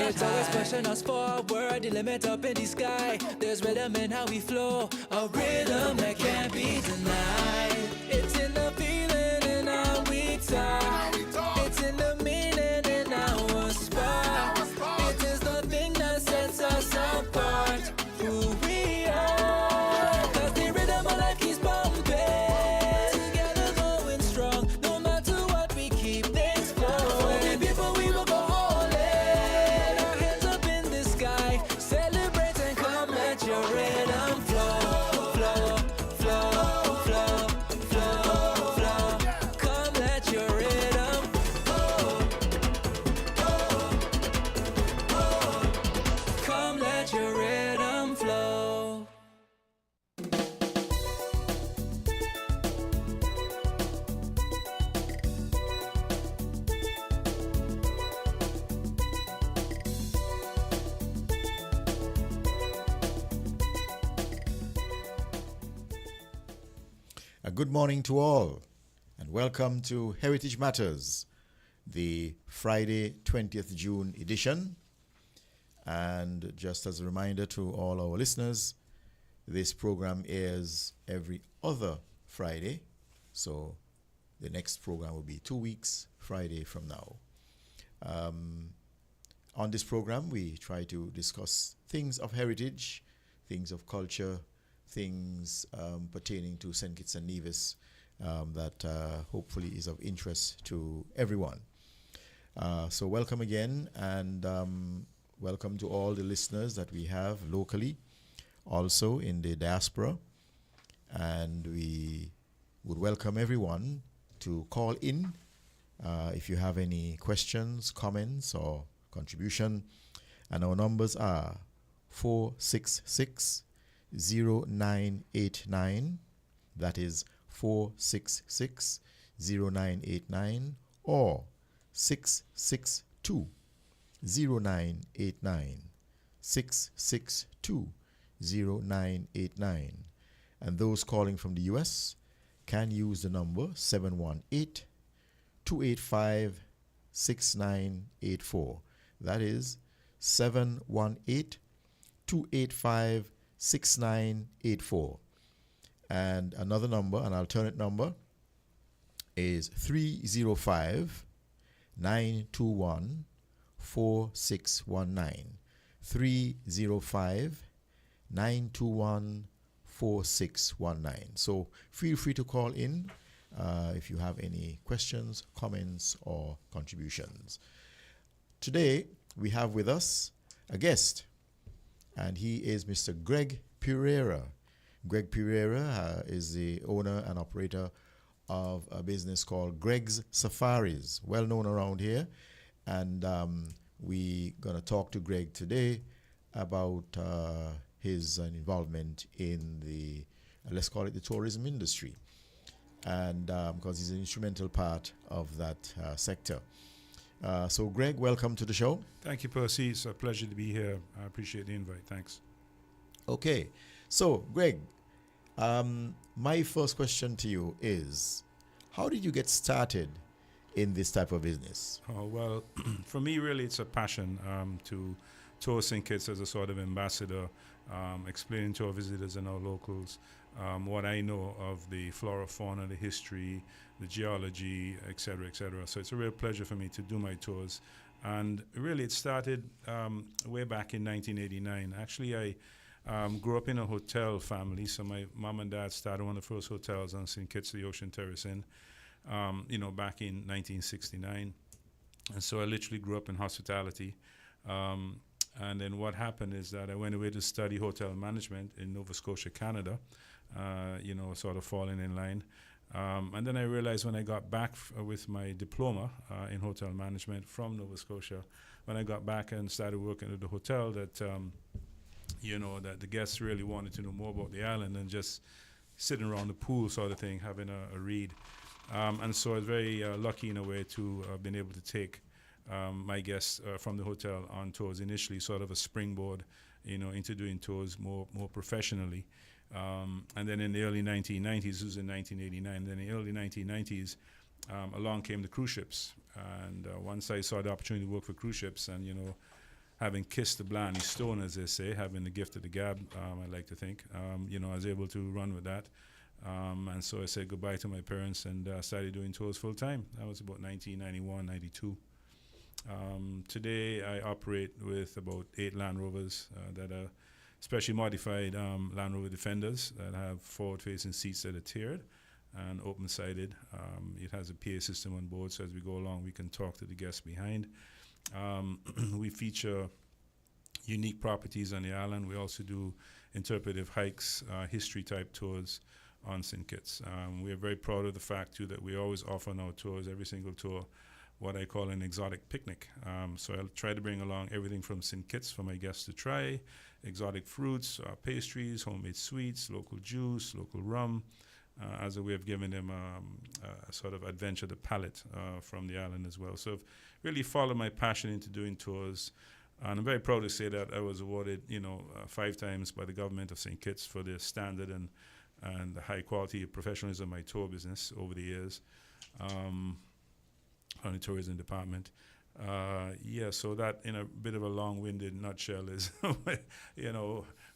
It's always pushing us forward, the limit up in the sky. There's rhythm in how we flow, a rhythm that can't be denied. It's in the feeling in how we talk. It's in the meaning in our spot. It is the thing that sets us apart. Who we are. 'Cause the rhythm of life keeps bumping. Together going strong, no matter what we keep things flowing. The people we will go all in. Our hands up in the sky, celebrate and come let your rhythm flow, flow, flow, flow, flow, flow. Come let your rhythm flow, come let your rhythm flow. Good morning to all, and welcome to Heritage Matters, the Friday 20th June edition. And just as a reminder to all our listeners, this program airs every other Friday, so the next program will be 2 weeks, Friday from now. On this program, we try to discuss things of heritage, things of culture, things pertaining to St. Kitts and Nevis that hopefully is of interest to everyone. So welcome again, and welcome to all the listeners that we have locally, also in the diaspora. And we would welcome everyone to call in if you have any questions, comments, or contribution. And our numbers are 466-0989, that is 466-0989, or 662-0989, 662-0989. And those calling from the US can use the number 718-285-6984. That is 718-285-6984. And another number, an alternate number, is 305-921-4619. 305-921-4619. So feel free to call in if you have any questions, comments, or contributions. Today, we have with us a guest, and he is Mr. Greg Pereira. Greg Pereira is the owner and operator of a business called Greg's Safaris, well known around here. And we're going to talk to Greg today about his involvement in the, let's call it the tourism industry, and because he's an instrumental part of that sector. So Greg, welcome to the show. Thank you, Percy. It's a pleasure to be here. I appreciate the invite. Thanks. Okay. So Greg, my first question to you is, how did you get started in this type of business? Oh, well, for me, really, it's a passion to tour St. Kitts as a sort of ambassador, explaining to our visitors and our locals what I know of the flora, fauna, the history, the geology, et cetera, et cetera. So it's a real pleasure for me to do my tours. And really, it started way back in 1989. Actually, I grew up in a hotel family. So my mom and dad started one of the first hotels on St. Kitts, the Ocean Terrace Inn, back in 1969. And so I literally grew up in hospitality. And then what happened is that I went away to study hotel management in Nova Scotia, Canada, sort of falling in line. And then I realized when I got back with my diploma in hotel management from Nova Scotia, when I got back and started working at the hotel, that that the guests really wanted to know more about the island than just sitting around the pool sort of thing, having a read. And so I was very lucky in a way to have been able to take my guests from the hotel on tours initially, sort of a springboard, into doing tours more professionally. And then in the early 1990s, this was in 1989, then in the early 1990s, along came the cruise ships. And once I saw the opportunity to work for cruise ships and, having kissed the Blarney Stone, as they say, having the gift of the gab, I like to think, I was able to run with that. And so I said goodbye to my parents and started doing tours full time. That was about 1991, 92. Today I operate with about 8 Land Rovers that are specially modified Land Rover Defenders that have forward-facing seats that are tiered and open-sided. It has a PA system on board, so as we go along, we can talk to the guests behind. We feature unique properties on the island. We also do interpretive hikes, history-type tours on St. Kitts. We are very proud of the fact, too, that we always offer on our tours, every single tour, what I call an exotic picnic. So I'll try to bring along everything from St. Kitts for my guests to try, exotic fruits, pastries, homemade sweets, local juice, local rum, as a way of giving them a sort of adventure, the palate from the island as well. So I've really followed my passion into doing tours. And I'm very proud to say that I was awarded, 5 times by the government of St. Kitts for the standard and the high quality of professionalism of my tour business over the years on the tourism department. So that in a bit of a long-winded nutshell is,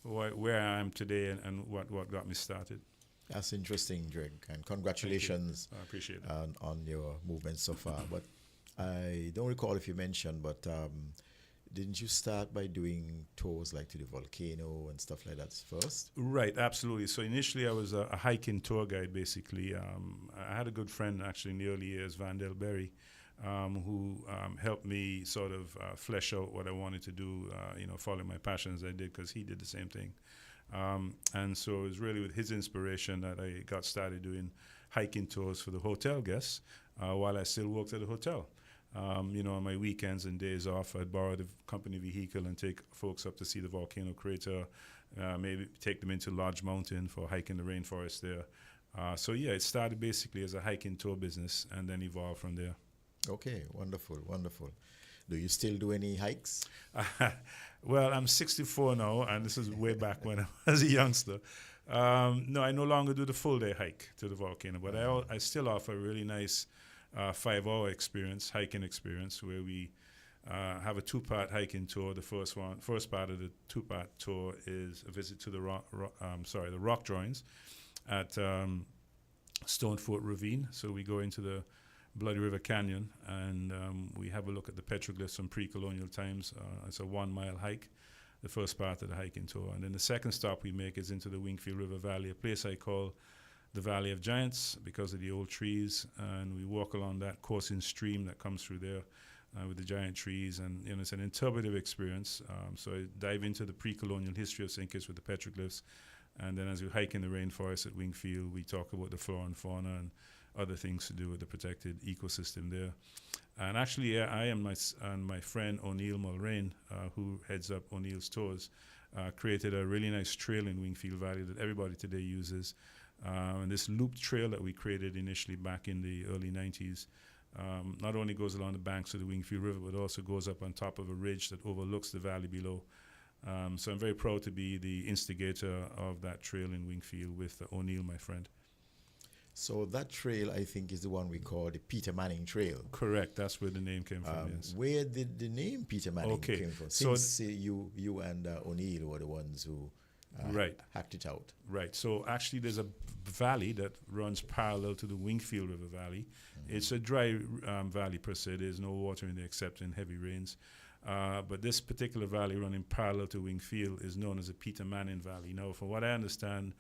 where I am today and what got me started. That's interesting, Greg, and congratulations I appreciate it. On your movement so far. But I don't recall if you mentioned, but didn't you start by doing tours like to the volcano and stuff like that first? Right, absolutely. So initially I was a hiking tour guide, basically. I had a good friend, actually, in the early years, Vandell Berry, who helped me sort of flesh out what I wanted to do, following my passions I did, because he did the same thing. And so it was really with his inspiration that I got started doing hiking tours for the hotel guests while I still worked at the hotel. On my weekends and days off, I'd borrow the company vehicle and take folks up to see the volcano crater, maybe take them into Lodge Mountain for hiking the rainforest there. It started basically as a hiking tour business and then evolved from there. Okay, wonderful, wonderful. Do you still do any hikes? Well, I'm 64 now, and this is way back when I was a youngster. No, I no longer do the full-day hike to the volcano, but I still offer a really nice 5-hour hiking experience, where we have a 2-part hiking tour. The first part of the 2-part tour is a visit to the rock drawings at Stone Fort Ravine. So we go into the Bloody River Canyon, and we have a look at the petroglyphs from pre-colonial times. It's a 1-mile hike, the first part of the hiking tour. And then the second stop we make is into the Wingfield River Valley, a place I call the Valley of Giants because of the old trees. And we walk along that coursing stream that comes through there with the giant trees. And it's an interpretive experience. So I dive into the pre-colonial history of St. Kitts with the petroglyphs. And then as we hike in the rainforest at Wingfield, we talk about the flora and fauna and other things to do with the protected ecosystem there. And actually, I and my friend O'Neill Mulrain, who heads up O'Neill's Tours, created a really nice trail in Wingfield Valley that everybody today uses. And this loop trail that we created initially back in the early 90s not only goes along the banks of the Wingfield River, but also goes up on top of a ridge that overlooks the valley below. So I'm very proud to be the instigator of that trail in Wingfield with O'Neill, my friend. So that trail, I think, is the one we call the Peter Manning Trail. Correct. That's where the name came from, yes. Where did the name Peter Manning came from? Since you and O'Neill were the ones who hacked it out. Right. So actually there's a valley that runs parallel to the Wingfield River Valley. Mm-hmm. It's a dry valley per se. There's no water in there except in heavy rains. But this particular valley running parallel to Wingfield is known as the Peter Manning Valley. Now, from what I understand,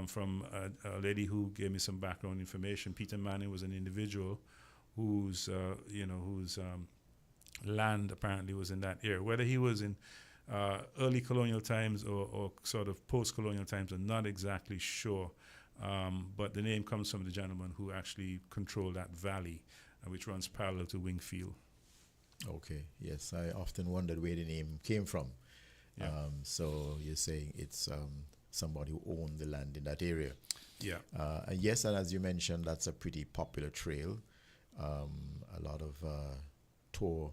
from a lady who gave me some background information, Peter Manning was an individual whose land apparently was in that area. Whether he was in early colonial times or sort of post-colonial times, I'm not exactly sure. But the name comes from the gentleman who actually controlled that valley, which runs parallel to Wingfield. Okay, yes, I often wondered where the name came from. Yeah. So you're saying it's somebody who owned the land in that area. Yeah. And yes, and as you mentioned, that's a pretty popular trail. A lot of tour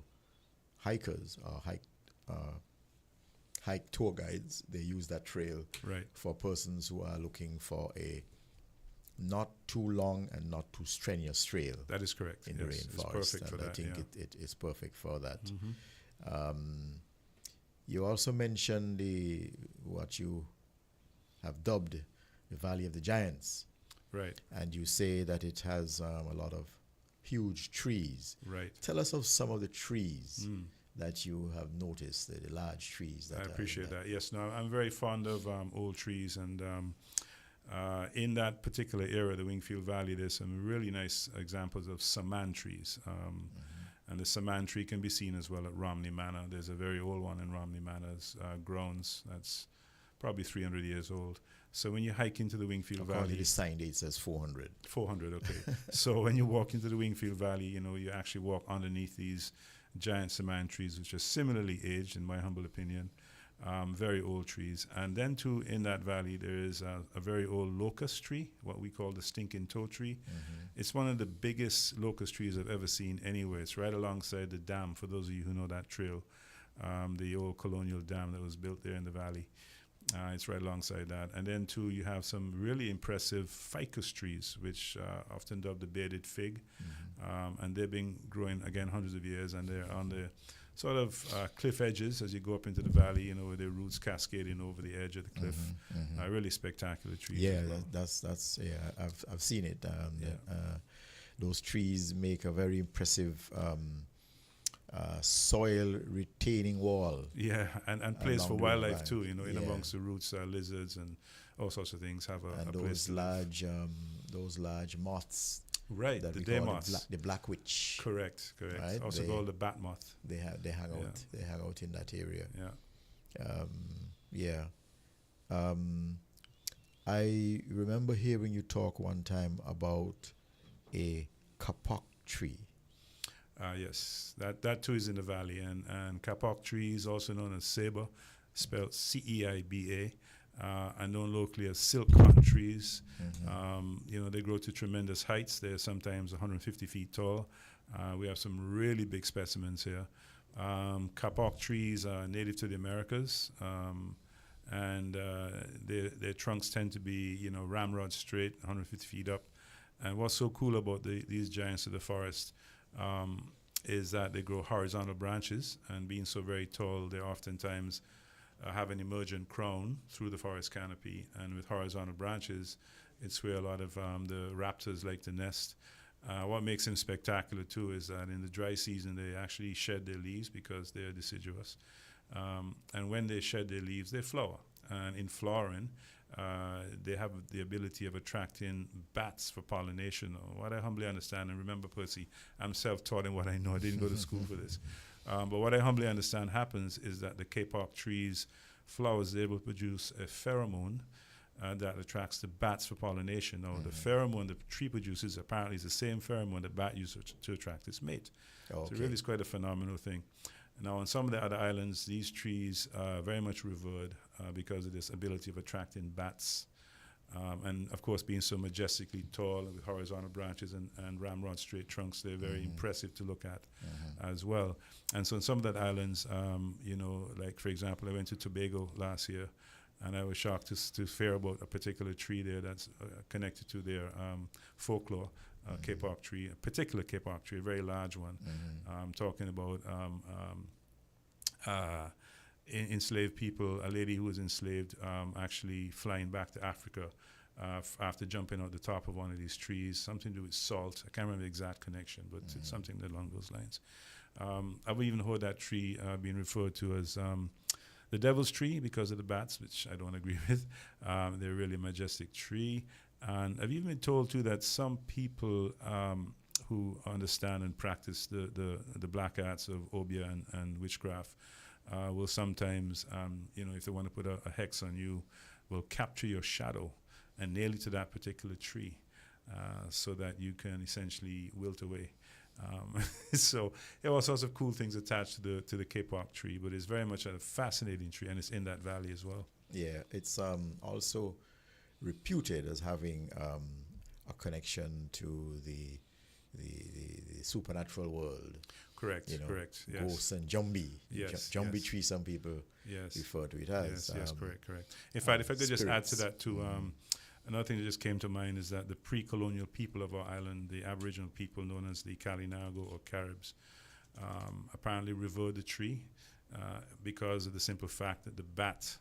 hikers or hike tour guides, they use that trail for persons who are looking for a not too long and not too strenuous trail. That is correct. In the rainforest. It's perfect for that. I think it is perfect for that. Mm-hmm. You also mentioned what you have dubbed the Valley of the Giants, Right, and you say that it has a lot of huge trees. right. Tell us of some of the trees that you have noticed, the large trees that I are appreciate in that. Yes, no, I'm very fond of old trees, and in that particular area, the Wingfield Valley, there's some really nice examples of saman trees. And the saman tree can be seen as well at Romney Manor. There's a very old one in Romney Manor's grounds that's probably 300 years old. So when you hike into the Wingfield According to Valley, the sign, it says 400. 400, okay. So when you walk into the Wingfield Valley, you actually walk underneath these giant saman trees, which are similarly aged, in my humble opinion, very old trees. And then too, in that valley, there is a very old locust tree, what we call the stinking toe tree. It's one of the biggest locust trees I've ever seen anywhere. It's right alongside the dam, for those of you who know that trail, the old colonial dam that was built there in the valley. It's right alongside that. And then too, you have some really impressive ficus trees, which often dubbed the bearded fig. And they've been growing, again, hundreds of years, and they're on the sort of cliff edges as you go up into the valley, with their roots cascading over the edge of the cliff. Really spectacular trees. Yeah, as well. that's I've seen it. Those trees make a very impressive soil retaining wall. Yeah, and place for along the wildlife valley. too, in Yeah. amongst the roots, lizards and all sorts of things have a And place. those large moths Right, that the we day call moths. the black witch. Correct. Right, Also they- called the bat moth. They hang out. Yeah. They hang out in that area. Yeah. Yeah. I remember hearing you talk one time about a kapok tree. Yes, that too is in the valley, and kapok tree is also known as ceiba, spelled Ceiba, and known locally as silk cotton trees. They grow to tremendous heights. They're sometimes 150 feet tall. We have some really big specimens here. Kapok trees are native to the Americas, and their trunks tend to be, ramrod straight, 150 feet up. And what's so cool about these giants of the forest is that they grow horizontal branches, and being so very tall, they oftentimes have an emergent crown through the forest canopy. And with horizontal branches, it's where a lot of the raptors like to nest. What makes them spectacular too is that in the dry season they actually shed their leaves because they're deciduous. And when they shed their leaves, they flower. And in flowering, they have the ability of attracting bats for pollination. What I humbly understand, and remember, Percy, I'm self-taught in what I know. I didn't go to school for this. But what I humbly understand happens is that the kapok tree's flowers are able to produce a pheromone that attracts the bats for pollination. Now, the pheromone the tree produces apparently is the same pheromone the bat uses to attract its mate. So it really is quite a phenomenal thing. Now, on some of the other islands, these trees are very much revered because of this ability of attracting bats. And, of course, being so majestically tall with horizontal branches and ramrod straight trunks, they're very impressive to look at as well. And so on some of the islands, like, for example, I went to Tobago last year, and I was shocked to hear about a particular tree there that's connected to their folklore. Kapok tree, a particular kapok tree, a very large one. Talking about enslaved people, a lady who was enslaved actually flying back to Africa after jumping out the top of one of these trees, something to do with salt. I can't remember the exact connection, but it's something along those lines. I've even heard that tree being referred to as the devil's tree because of the bats, which I don't agree with. They're really a majestic tree. And I've even been told, too, that some people who understand and practice the black arts of obeah and witchcraft will sometimes, if they want to put a hex on you, will capture your shadow and nail it to that particular tree so that you can essentially wilt away. So there are all sorts of cool things attached to the kapok tree, but it's very much a fascinating tree, and it's in that valley as well. Yeah, it's also reputed as having a connection to the supernatural world. Correct. Correct. Yes. Ghosts and Jumbi. Yes. Jumbi yes. tree, some people refer to it as. Yes. Correct. In fact, if I could just add to that too, another thing that just came to mind is that the pre-colonial people of our island, the Aboriginal people known as the Kalinago or Caribs, apparently revered the tree. because of the simple fact that the bat